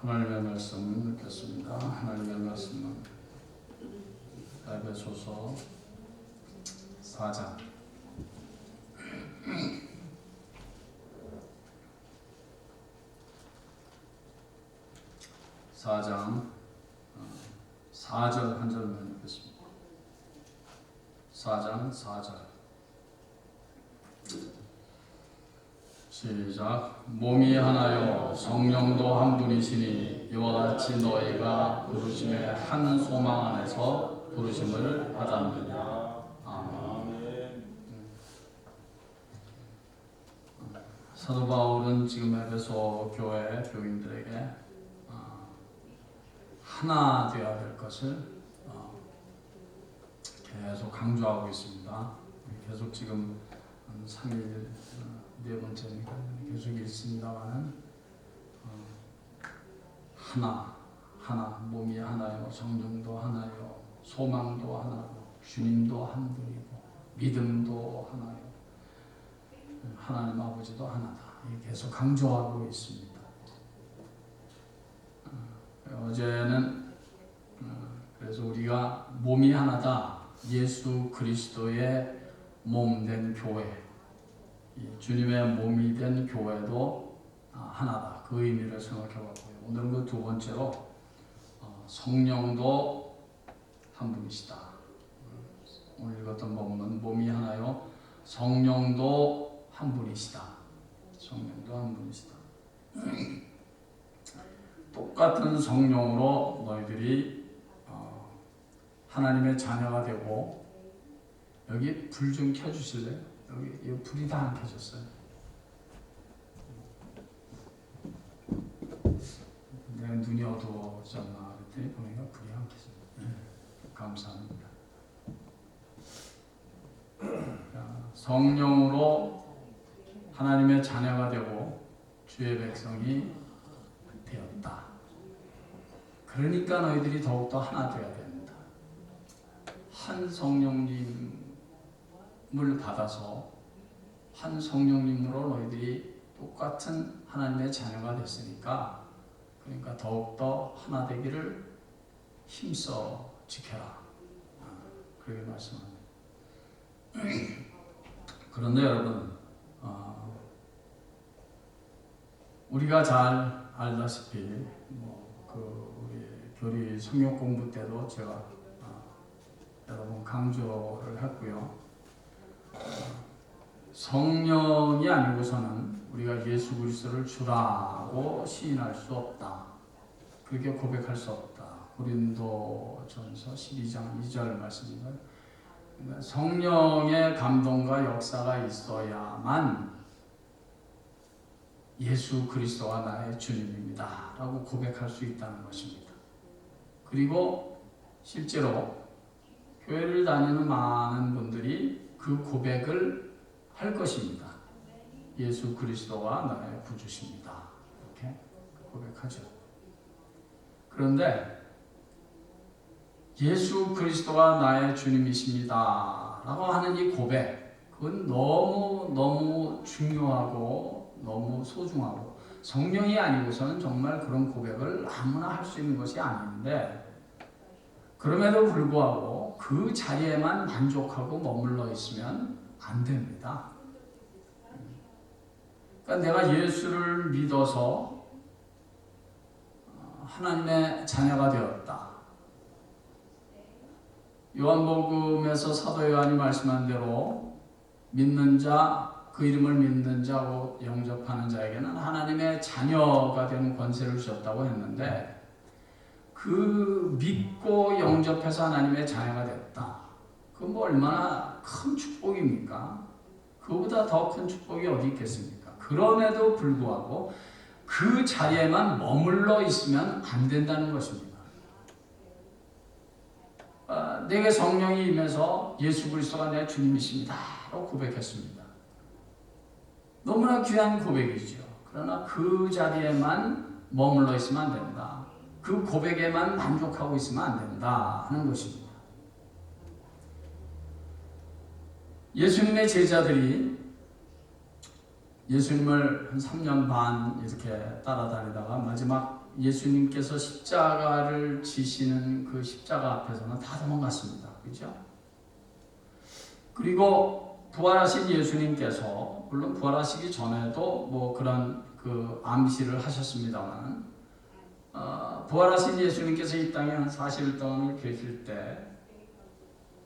하나님의 말씀 읽겠습니다. 하나님의 말씀은 에베소서 4장 4절 한 절만 읽겠습니다. 4장 4절 시작. 몸이 하나요 성령도 한 분이시니 이와 같이 너희가 부르심의 한 소망 안에서 부르심을 받았느니라. 아멘. 사도 바울은 지금 에베소 교회 교인들에게 하나 되어야 될 것을 계속 강조하고 있습니다. 계속 지금 3일 네 번째니까 계속 있습니다만은 하나 몸이 하나요 성령도 하나요 소망도 하나고 주님도 한 분이고 믿음도 하나요 하나님 아버지도 하나다. 계속 강조하고 있습니다. 어제는 그래서 우리가 몸이 하나다. 예수 그리스도의 몸 된 교회, 주님의 몸이 된 교회도 하나다. 그 의미를 생각해봤고요. 오늘은 그 두 번째로 성령도 한 분이시다. 오늘 읽었던 본문 몸이 하나요 성령도 한 분이시다. 성령도 한 분이시다. 똑같은 성령으로 너희들이 하나님의 자녀가 되고, 여기 불 좀 켜주실래요? 여기 불이 다 안 켜졌어요. 내가 눈이 어두워졌나 그랬더니 보니까 불이 안 켜졌네. 감사합니다. 성령으로 하나님의 자녀가 되고 주의 백성이 되었다. 그러니까 너희들이 더욱더 하나 되어야 됩니다. 한 성령님을 받아서 한 성령님으로 너희들이 똑같은 하나님의 자녀가 됐으니까, 그러니까 더욱더 하나 되기를 힘써 지켜라. 그렇게 말씀합니다. 그런데 여러분, 우리가 잘 알다시피 우리 교리 성역 공부 때도 제가 여러 번 강조를 했고요. 성령이 아니고서는 우리가 예수 그리스도를 주라고 시인할 수 없다. 그렇게 고백할 수 없다. 고린도전서 12장 2절 말씀입니다. 그러니까 성령의 감동과 역사가 있어야만 예수 그리스도가 나의 주님입니다 라고 고백할 수 있다는 것입니다. 그리고 실제로 교회를 다니는 많은 분들이 그 고백을 할 것입니다. 예수 그리스도가 나의 구주십니다. 이렇게 고백하죠. 그런데 예수 그리스도가 나의 주님이십니다 라고 하는 이 고백, 그건 너무 중요하고 너무 소중하고, 성령이 아니고서는 정말 그런 고백을 아무나 할 수 있는 것이 아닌데, 그럼에도 불구하고 그 자리에만 만족하고 머물러 있으면 안 됩니다. 그러니까 내가 예수를 믿어서 하나님의 자녀가 되었다. 요한복음에서 사도 요한이 말씀한 대로 믿는 자, 그 이름을 믿는 자고 영접하는 자에게는 하나님의 자녀가 되는 권세를 주셨다고 했는데, 그 믿고 영접해서 하나님의 자녀가 됐다. 그건 뭐 얼마나 큰 축복입니까? 그보다 더 큰 축복이 어디 있겠습니까? 그럼에도 불구하고 그 자리에만 머물러 있으면 안 된다는 것입니다. 내게 성령이 임해서 예수 그리스도가 내 주님이십니다 라고 고백했습니다. 너무나 귀한 고백이죠. 그러나 그 자리에만 머물러 있으면 안 된다. 그 고백에만 만족하고 있으면 안 된다 하는 것입니다. 예수님의 제자들이 예수님을 한 3년 반 이렇게 따라다니다가 마지막 예수님께서 십자가를 지시는 그 십자가 앞에서는 다 도망갔습니다. 그죠? 그리고 부활하신 예수님께서 물론 부활하시기 전에도 뭐 그런 그 암시를 하셨습니다만 부활하신 예수님께서 이 땅에 한 40일 동안을 계실 때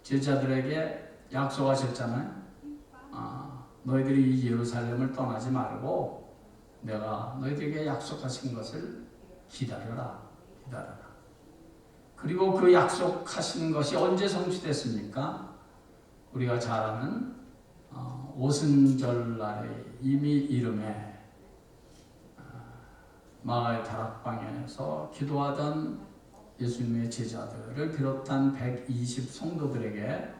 제자들에게 약속하셨잖아요. 너희들이 이 예루살렘을 떠나지 말고 내가 너희들에게 약속하신 것을 기다려라. 그리고 그 약속하신 것이 언제 성취됐습니까? 우리가 잘 아는 오순절날에 이미 이름에 마가의 다락방에서 기도하던 예수님의 제자들을 비롯한 120 성도들에게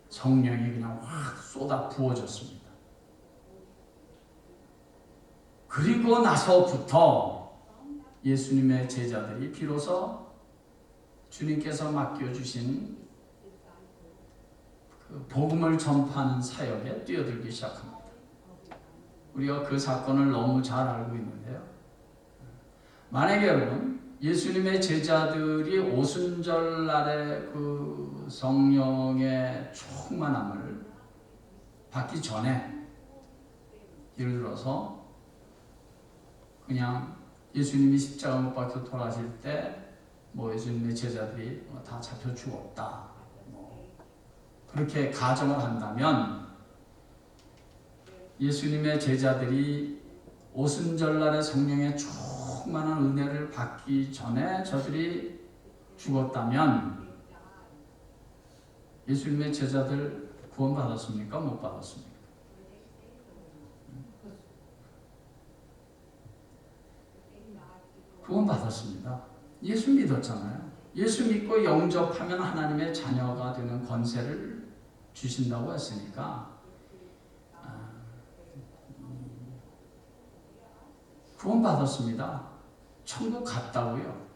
성령이 그냥 확 쏟아 부어졌습니다. 그리고 나서부터 예수님의 제자들이 비로소 주님께서 맡겨주신 그 복음을 전파하는 사역에 뛰어들기 시작합니다. 우리가 그 사건을 너무 잘 알고 있는데요. 만약에 여러분 예수님의 제자들이 오순절날에 그 성령의 충만함을 받기 전에 예를 들어서 그냥 예수님이 십자가 못 박혀 돌아가실 때 뭐 예수님의 제자들이 다 잡혀 죽었다 그렇게 가정을 한다면 예수님의 제자들이 오순절날의 성령의 충만한 은혜를 받기 전에 저들이 죽었다면 예수님의 제자들 구원받았습니까? 못 받았습니까? 구원받았습니다. 예수 믿었잖아요. 예수 믿고 영접하면 하나님의 자녀가 되는 권세를 주신다고 했으니까 구원받았습니다. 천국 갔다고요.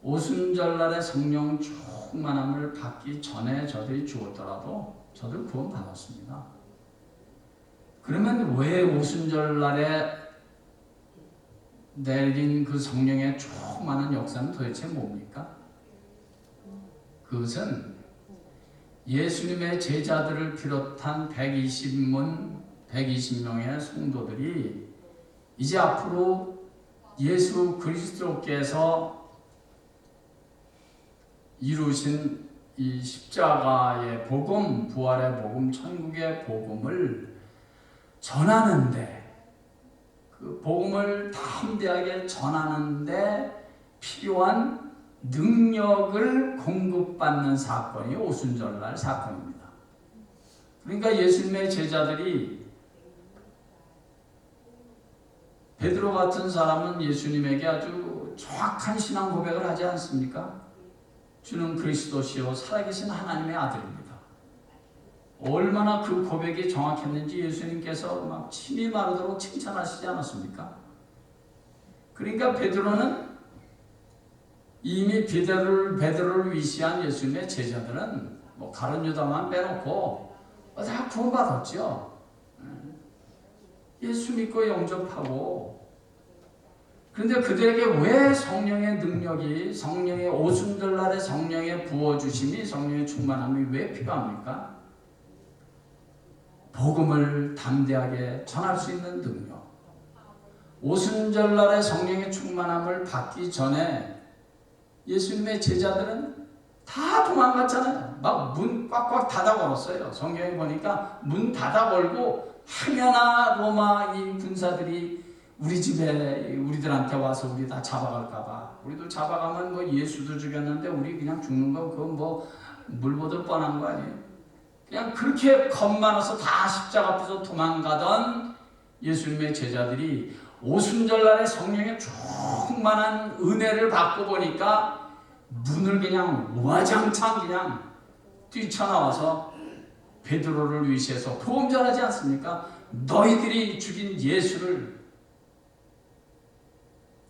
오순절날에 성령 충만함을 받기 전에 저들이 죽었더라도 저들 구원받았습니다. 그러면 왜 오순절날에 내린 그 성령의 충만한 역사는 도대체 뭡니까? 그것은 예수님의 제자들을 비롯한 120명의 성도들이 이제 앞으로 예수 그리스도께서 이루신 이 십자가의 복음, 부활의 복음, 천국의 복음을 전하는데 그 복음을 담대하게 전하는데 필요한 능력을 공급받는 사건이 오순절날 사건입니다. 그러니까 예수님의 제자들이 베드로 같은 사람은 예수님에게 아주 정확한 신앙 고백을 하지 않습니까? 주는 그리스도시요 살아계신 하나님의 아들입니다. 얼마나 그 고백이 정확했는지 예수님께서 막 침이 마르도록 칭찬하시지 않았습니까? 그러니까 베드로는 이미 베드로를 위시한 예수님의 제자들은 뭐 가룟 유다만 빼놓고 다 구원받았죠. 예수 믿고 영접하고. 그런데 그들에게 왜 성령의 능력이, 성령의 오순절날의 성령의 부어주심이, 성령의 충만함이 왜 필요합니까? 복음을 담대하게 전할 수 있는 능력. 오순절날의 성령의 충만함을 받기 전에 예수님의 제자들은 다 도망갔잖아요. 막 문 꽉꽉 닫아 걸었어요. 성경에 보니까 문 닫아 걸고 하면아 로마 이 군사들이 우리 집에 우리들한테 와서 우리 다 잡아갈까봐. 우리도 잡아가면 뭐 예수도 죽였는데 우리 그냥 죽는 거 그건 뭐 물보듯 뻔한 거 아니에요. 그냥 그렇게 겁 많아서 다 십자가 앞에서 도망가던 예수님의 제자들이 오순절날에 성령의 충만한 은혜를 받고 보니까 문을 그냥 와장창 그냥 뛰쳐나와서 베드로를 위시해서 복음 전하지 않습니까? 너희들이 죽인 예수를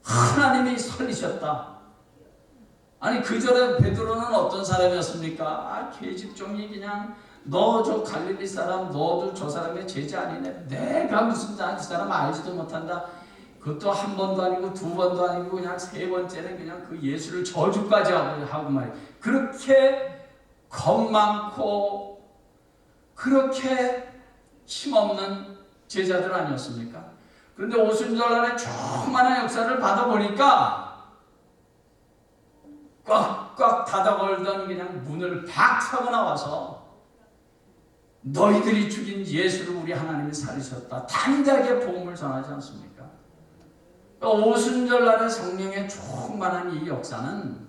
하나님이 살리셨다. 아니 그 전에 베드로는 어떤 사람이었습니까? 계집종이 그냥 너 저 갈릴리 사람, 너도 저 사람의 제자 아니네. 내가 무슨 이 사람 알지도 못한다. 그것도 한 번도 아니고 두 번도 아니고 그냥 세 번째는 그냥 그 예수를 저주까지 하고 말이에요. 그렇게 겁 많고 그렇게 힘없는 제자들 아니었습니까? 그런데 오순절날에 조그마한 역사를 받아보니까 꽉꽉 닫아걸던 그냥 문을 박 차고 나와서 너희들이 죽인 예수를 우리 하나님이 살리셨다. 담대하게 복음을 전하지 않습니까? 오순절날에 성령의 충만한 이 역사는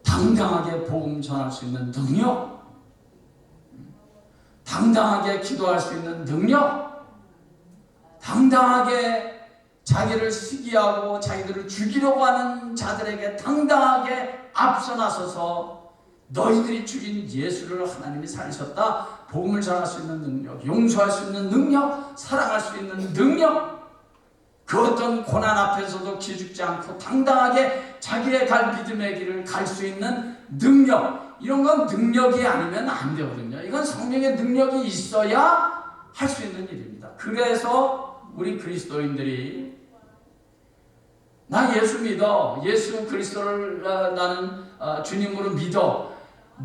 당당하게 복음 전할 수 있는 능력, 당당하게 기도할 수 있는 능력, 당당하게 자기를 시기하고 자기들을 죽이려고 하는 자들에게 당당하게 앞서 나서서 너희들이 죽인 예수를 하나님이 살리셨다. 복음을 전할 수 있는 능력, 용서할 수 있는 능력, 사랑할 수 있는 능력, 그 어떤 고난 앞에서도 기죽지 않고 당당하게 자기의 갈 믿음의 길을 갈 수 있는 능력, 이런 건 능력이 아니면 안 되거든요. 이건 성령의 능력이 있어야 할 수 있는 일입니다. 그래서 우리 그리스도인들이 나 예수 믿어, 예수 그리스도를 나는 주님으로 믿어,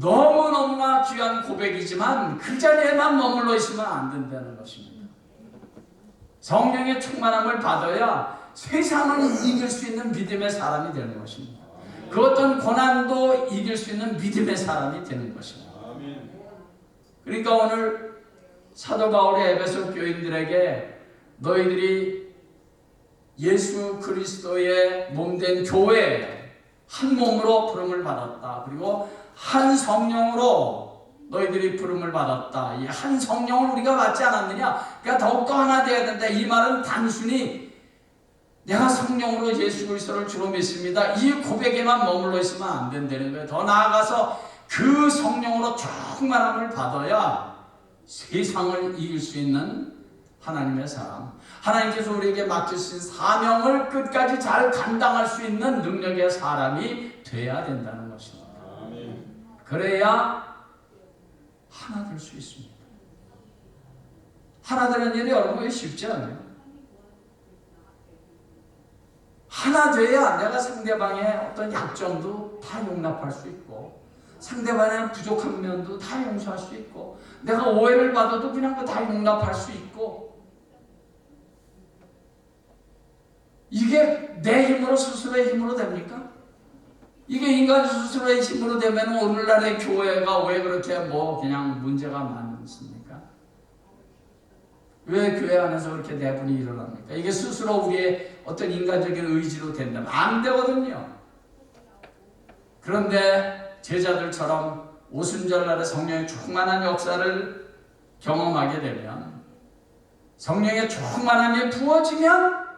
너무너무나 귀한 고백이지만 그 자리에만 머물러 있으면 안 된다는 것입니다. 성령의 충만함을 받아야 세상을 이길 수 있는 믿음의 사람이 되는 것입니다. 그 어떤 고난도 이길 수 있는 믿음의 사람이 되는 것입니다. 그러니까 오늘 사도 바울이 에베소 교인들에게 너희들이 예수 그리스도의 몸된 교회 한 몸으로 부름을 받았다. 그리고 한 성령으로 너희들이 부름을 받았다. 이 한 성령을 우리가 받지 않았느냐? 그러니까 더욱더 하나 되어야 된다. 이 말은 단순히 내가 성령으로 예수 그리스도를 주로 믿습니다, 이 고백에만 머물러 있으면 안 된다는 거예요. 더 나아가서 그 성령으로 충만함을 받아야 세상을 이길 수 있는 하나님의 사람, 하나님께서 우리에게 맡기신 사명을 끝까지 잘 감당할 수 있는 능력의 사람이 돼야 된다는 것입니다. 그래야 하나 될 수 있습니다. 하나 되는 일이 여러분이 쉽지 않아요. 하나 돼야 내가 상대방의 어떤 약점도 다 용납할 수 있고, 상대방의 부족한 면도 다 용서할 수 있고, 내가 오해를 받아도 그냥 다 용납할 수 있고, 이게 내 힘으로 스스로의 힘으로 됩니까? 이게 인간 스스로의 힘으로 되면 오늘날의 교회가 왜 그렇게 그냥 문제가 많습니까? 왜 교회 안에서 그렇게 내분이 일어납니까? 이게 스스로 우리의 어떤 인간적인 의지로 된다면 안 되거든요. 그런데 제자들처럼 오순절날에 성령의 충만한 역사를 경험하게 되면, 성령의 충만함이 부어지면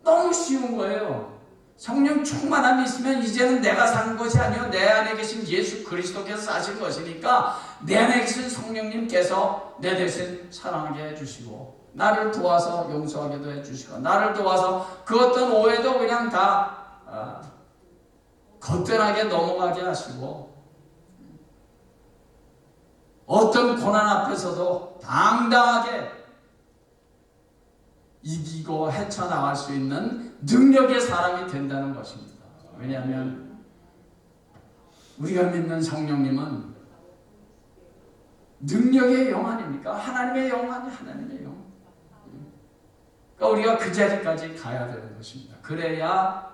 너무 쉬운 거예요. 성령 충만함이 있으면 이제는 내가 산 것이 아니요 내 안에 계신 예수 그리스도께서 사신 것이니까 내 안에 계신 성령님께서 내 대신 사랑하게 해주시고, 나를 도와서 용서하게도 해주시고, 나를 도와서 그 어떤 오해도 그냥 다 거뜬하게 넘어가게 하시고, 어떤 고난 앞에서도 당당하게 이기고 헤쳐나갈 수 있는 능력의 사람이 된다는 것입니다. 왜냐하면 우리가 믿는 성령님은 능력의 영 아닙니까? 하나님의 영 아니, 하나님의 영. 그러니까 우리가 그 자리까지 가야 되는 것입니다. 그래야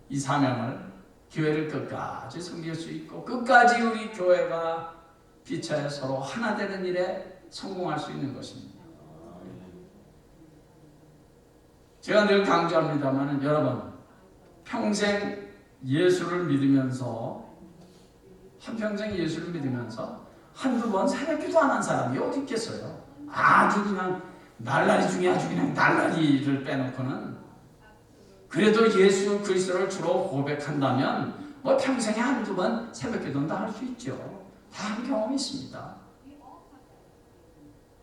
이 사명을, 교회를 끝까지 섬길 수 있고, 끝까지 우리 교회가 피차에 서로 하나 되는 일에 성공할 수 있는 것입니다. 제가 늘 강조합니다만, 여러분 평생 예수를 믿으면서, 한평생 예수를 믿으면서 한두 번 새벽기도 안 한 사람이 어디 있겠어요? 아주 그냥 날라리 중에 아주 그냥 날라리를 빼놓고는, 그래도 예수 그리스도를 주로 고백한다면 평생에 한두 번 새벽기도는 다 할 수 있죠. 다 한 경험이 있습니다.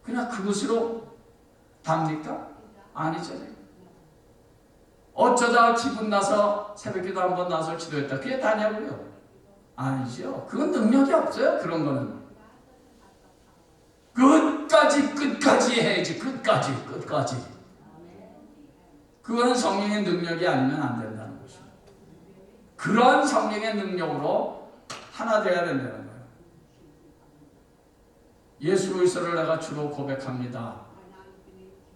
그냥 그것으로 답니까? 아니잖아요. 어쩌다 기분 나서 새벽기도 한번 나서 기도했다, 그게 다냐고요? 아니죠. 그건 능력이 없어요. 그런 거는 끝까지 끝까지 해야지. 끝까지. 그거는 성령의 능력이 아니면 안 된다는 것입니다. 그런 성령의 능력으로 하나 되어야 된다는 거예요. 예수 그리스도를 내가 주로 고백합니다.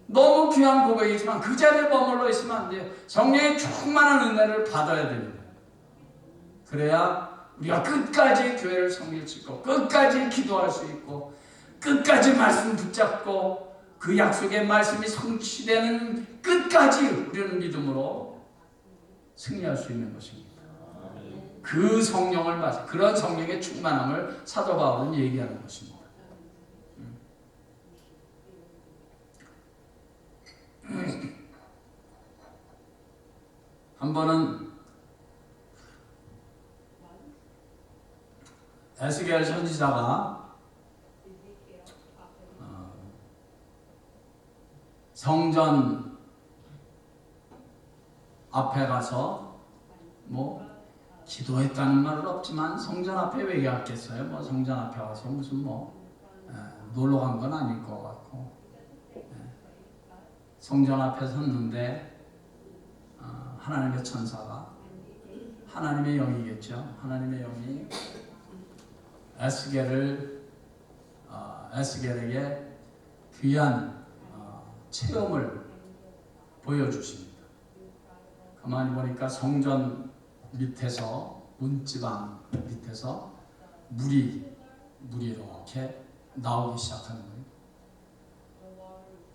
너무 귀한 고백이지만 그 자리에 머물러 있으면 안 돼요. 성령의 충만한 은혜를 받아야 됩니다. 그래야 우리가 끝까지 교회를 섬길 수 있고, 끝까지 기도할 수 있고, 끝까지 말씀 붙잡고, 그 약속의 말씀이 성취되는 끝까지 우리는 믿음으로 승리할 수 있는 것입니다. 그 성령을 맞아, 그런 성령의 충만함을 사도 바울은 얘기하는 것입니다. 한 번은 에스겔 선지자가 성전 앞에 가서 뭐 기도했다는 말은 없지만 성전 앞에 왜 갔겠어요? 뭐 성전 앞에 가서 무슨 놀러 간 건 아닐 것 같고, 성전 앞에 섰는데 하나님의 천사가, 하나님의 영이겠죠. 하나님의 영이 에스겔에게 귀한 체험을 보여주십니다. 가만히 보니까 성전 밑에서, 문지방 밑에서 물이 이렇게 나오기 시작하는 거예요.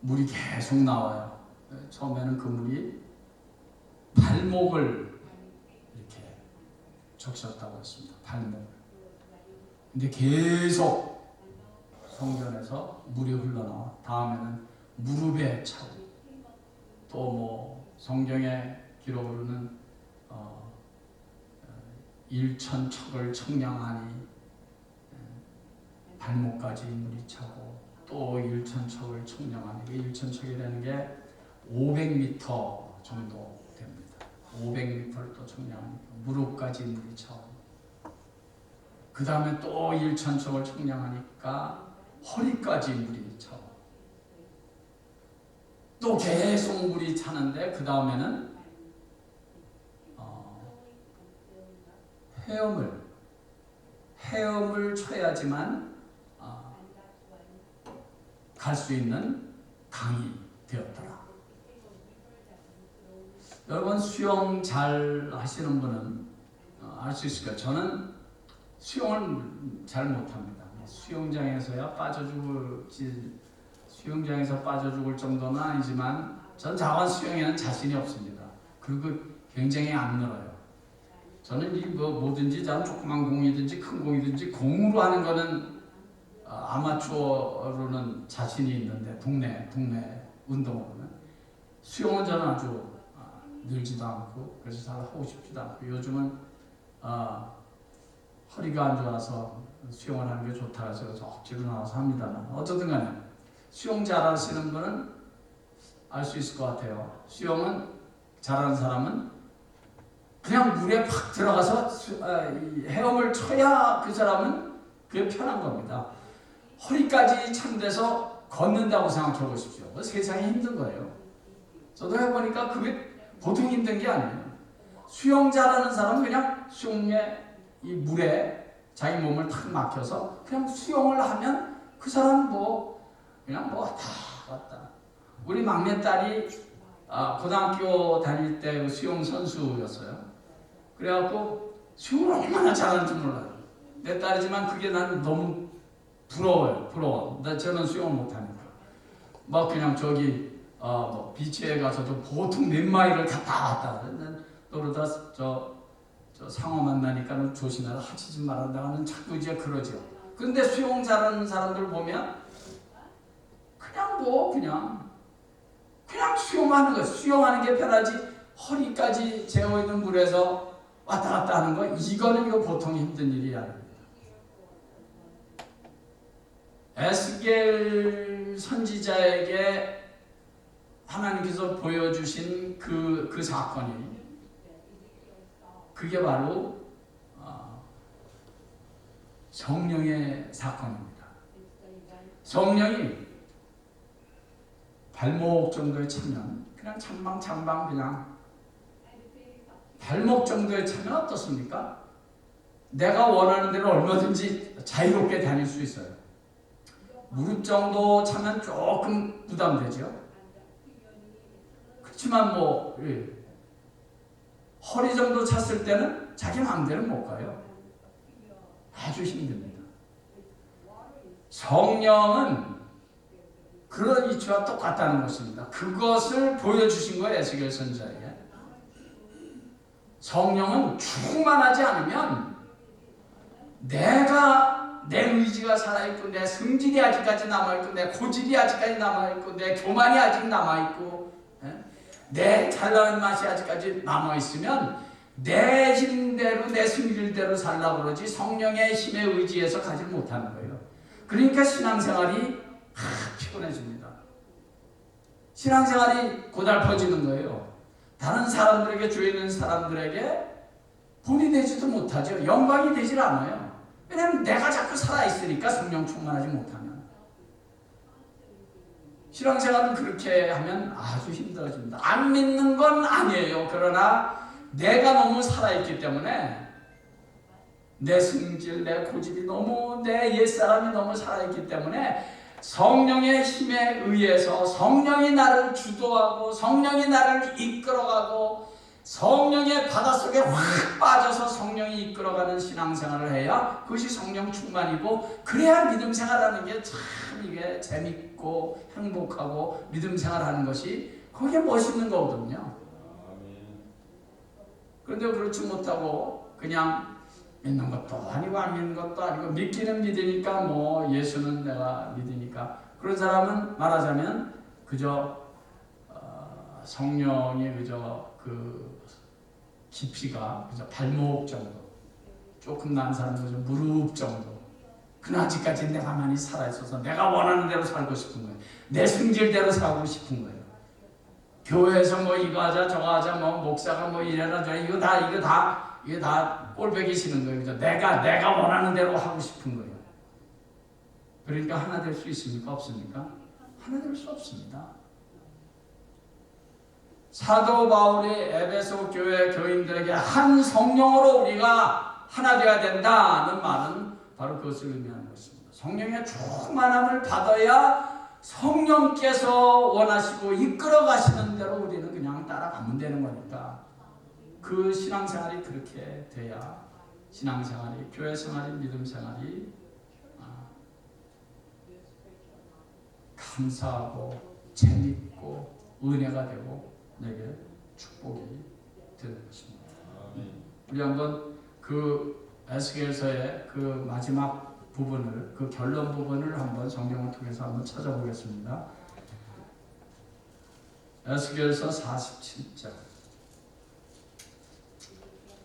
물이 계속 나와요. 처음에는 그 물이 발목을 이렇게 적셨다고 했습니다. 발목을. 근데 계속 성전에서 물이 흘러나와. 다음에는 무릎에 차고, 또 뭐 성경의 기록으로는 1,000척을 청량하니 발목까지 물이 차고, 또 1,000척을 청량하니, 1,000척이라는 게 500m 정도 됩니다. 500m를 또 청량하니까 무릎까지 물이 차고, 그 다음에 또 1,000척을 청량하니까 허리까지 물이 차고, 또 계속 물이 차는데 그 다음에는 헤엄을 쳐야지만 갈 수 있는 강이 되었더라. 여러분, 수영 잘 하시는 분은 알 수 있을 거예요. 저는 수영을 잘 못합니다. 수영장에서야 빠져 죽을 정도는 아니지만 전 자원 수영에는 자신이 없습니다. 그리고 굉장히 안 늘어요. 저는 뭐든지, 저는 조그만 공이든지 큰 공이든지 공으로 하는 거는 아마추어로는 자신이 있는데, 동네 운동으로는 수영은 저는 아주 늘지도 않고, 그래서 잘 하고 싶지도 않고, 요즘은 허리가 안 좋아서 수영을 하는 게 좋다 해서 억지로 나와서 합니다만, 어쨌든 간에 수영 잘하시는 분은 알 수 있을 것 같아요. 수영은 잘하는 사람은 그냥 물에 팍 들어가서 헤엄을 쳐야 그 사람은 그게 편한 겁니다. 허리까지 찬데서 걷는다고 생각해 보십시오. 세상이 힘든 거예요. 저도 해보니까 그게 보통 힘든 게 아니에요. 수영 잘하는 사람은 그냥 수영에 이 물에 자기 몸을 탁 막혀서 그냥 수영을 하면 그 사람은 그냥 왔다. 우리 막내딸이 고등학교 다닐 때 수영 선수였어요. 그래갖고 수영을 얼마나 잘하는지 몰라요. 내 딸이지만 그게 난 너무 부러워. 저는 수영을 못하니까. 그냥 비치에 가서도 보통 몇 마일을 갔다 왔다. 그러다 저 상어 만나니까 조심해라, 하지 좀 말한다고는 자꾸 이제 그러죠. 근데 수영 잘하는 사람들 보면 그냥 수영하는 거예요. 수영하는 게 편하지, 허리까지 재어있는 물에서 왔다 갔다 하는 거, 이거 보통 힘든 일이 아닙니다. 에스겔 선지자에게 하나님께서 보여주신 그 사건이, 그게 바로 성령의 사건입니다. 성령이 발목 정도에 차면 그냥 창방 그냥 발목 정도에 차면 어떻습니까? 내가 원하는 대로 얼마든지 자유롭게 다닐 수 있어요. 무릎 정도 차면 조금 부담되죠. 그렇지만 뭐 허리 정도 찼을 때는 자기 마음대로 못 가요. 아주 힘듭니다. 성령은 그런 이치와 똑같다는 것입니다. 그것을 보여주신 거예요. 에스겔 선지자에게. 성령은 충만하지 않으면 내가 내 의지가 살아있고 내 성질이 아직까지 남아있고 내 고질이 아직까지 남아있고 내 교만이 아직 남아있고 내 잘나는 맛이 아직까지 남아있으면 내 힘대로 내 성질대로 살라고 그러지 성령의 힘에 의지해서 가지 못하는 거예요. 그러니까 신앙생활이 피곤해집니다. 신앙생활이 고달퍼지는 거예요. 다른 사람들에게, 주위에 있는 사람들에게 본이 되지도 못하죠. 영광이 되질 않아요. 왜냐하면 내가 자꾸 살아있으니까 성령 충만하지 못하면. 신앙생활은 그렇게 하면 아주 힘들어집니다. 안 믿는 건 아니에요. 그러나 내가 너무 살아있기 때문에 내 성질, 내 고집이 너무, 내 옛사람이 너무 살아있기 때문에 성령의 힘에 의해서 성령이 나를 주도하고 성령이 나를 이끌어가고 성령의 바닷속에 확 빠져서 성령이 이끌어가는 신앙생활을 해야 그것이 성령 충만이고, 그래야 믿음생활하는 게 참 이게 재밌고 행복하고 믿음생활하는 것이 그게 멋있는 거거든요. 그런데 그렇지 못하고 그냥 믿는 것도 아니고 안 믿는 것도 아니고 믿기는 믿으니까 뭐 예수는 내가 믿으니까, 그런 사람은 말하자면 그저 성령이 그저 그 깊이가 그저 발목 정도, 조금 난 사람은 그저 무릎 정도. 그나지까지 내가 가만히 살아있어서 내가 원하는 대로 살고 싶은 거예요. 내 성질대로 살고 싶은 거예요. 교회에서 뭐 이거 하자 저거 하자 뭐 목사가 뭐 이래라 저래 이거 다 꼴보기 싫은 거예요. 그죠? 내가 원하는 대로 하고 싶은 거예요. 그러니까 하나 될 수 있습니까? 없습니까? 하나 될 수 없습니다. 사도 바울이 에베소 교회 교인들에게 한 성령으로 우리가 하나 되어야 된다는 말은 바로 그것을 의미하는 것입니다. 성령의 충만함을 받아야 성령께서 원하시고 이끌어 가시는 대로 우리는 그냥 따라가면 되는 거니까, 그 신앙생활이 그렇게 돼야 신앙생활이, 교회생활이, 믿음생활이 감사하고 재밌고 은혜가 되고 내게 축복이 되는 것입니다. 우리 한번 그 에스겔서의 그 마지막 부분을, 그 결론 부분을 한번 성경을 통해서 한번 찾아보겠습니다. 에스겔서 47장.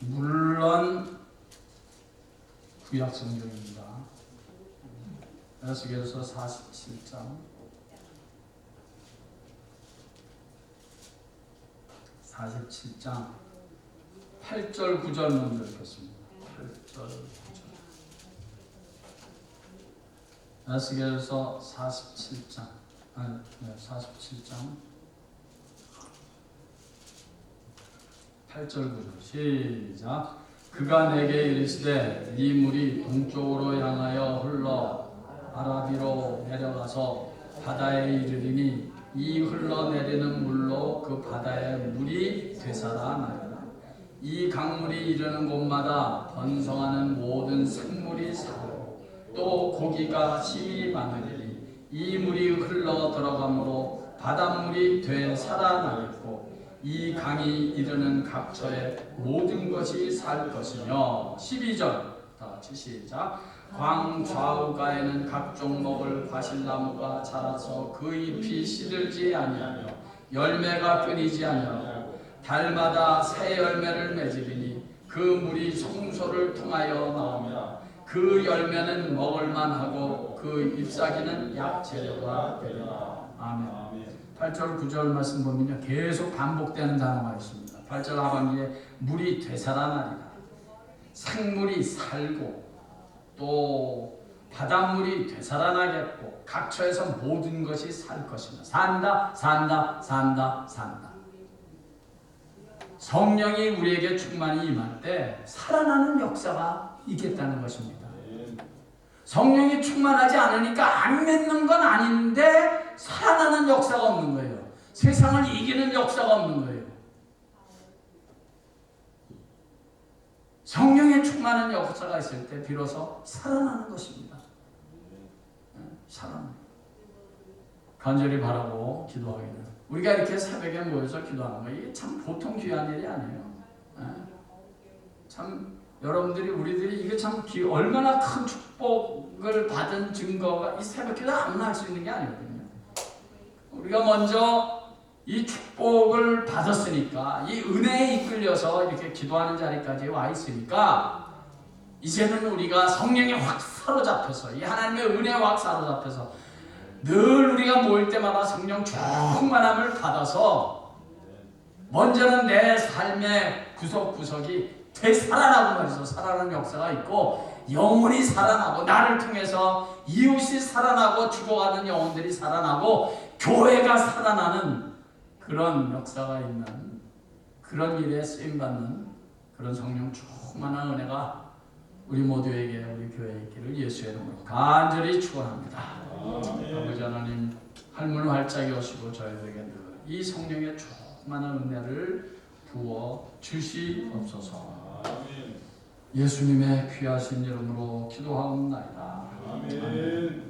물론 구약 성경입니다. 에스겔서 47장 8절 9절 먼저 읽겠습니다. 8절 9절. 에스겔서 47장 8절 9절 시작. 그가 내게 이르시되 네 물이 동쪽으로 향하여 흘러 아라비로 내려가서 바다에 이르리니 이 흘러내리는 물로 그 바다의 물이 되살아나리라. 이 강물이 이르는 곳마다 번성하는 모든 생물이 살고 또 고기가 심히 많으리니 이 물이 흘러 들어가므로 바닷물이 되살아나겠고 이 강이 이르는 각처에 모든 것이 살 것이며. 12절 다 같이 시작. 광 좌우가에는 각종 먹을 과실나무가 자라서 그 잎이 시들지 아니하며 열매가 끊이지 아니하고 달마다 새 열매를 맺으리니 그 물이 성소를 통하여 나오며 그 열매는 먹을만하고 그 잎사귀는 약재료가 되리라. 아멘. 8절 9절 말씀 보면요 계속 반복되는 단어가 있습니다. 8절 하반기에 물이 되살아나리라. 생물이 살고 또 바닷물이 되살아나겠고 각처에서 모든 것이 살 것이며 산다 산다 산다 산다. 성령이 우리에게 충만히 임할 때 살아나는 역사가 있겠다는 것입니다. 성령이 충만하지 않으니까 안 믿는 건 아닌데 살아나는 역사가 없는 거예요. 세상을 이기는 역사가 없는 거예요. 성령의 충만한 역사가 있을 때 비로소 살아나는 것입니다. 살아나는. 간절히 바라고 기도하기를. 우리가 이렇게 새벽에 모여서 기도하는 거 이게 참 보통 귀한 일이 아니에요. 참 여러분들이 우리들이 이게 참 얼마나 큰 축복을 받은 증거가 이 새벽기도 아무나 할 수 있는 게 아니거든요. 우리가 먼저 이 축복을 받았으니까 이 은혜에 이끌려서 이렇게 기도하는 자리까지 와 있으니까 이제는 우리가 성령에 확 사로잡혀서 이 하나님의 은혜에 확 사로잡혀서 늘 우리가 모일 때마다 성령 충만함을 받아서 먼저는 내 삶의 구석구석이 되살아나고 말이죠. 살아나는 역사가 있고 영혼이 살아나고 나를 통해서 이웃이 살아나고 죽어가는 영혼들이 살아나고 교회가 살아나는 그런 역사가 있는 그런 일에 쓰임받는 그런 성령 충만한 은혜가 우리 모두에게 우리 교회에 있기를 예수의 이름으로 간절히 축원합니다. 아버지 하나님 할문 활짝 여시고 저희에게 늘 이 성령의 충만한 은혜를 부어 주시옵소서. 예수님의 귀하신 이름으로 기도하옵나이다. 아멘.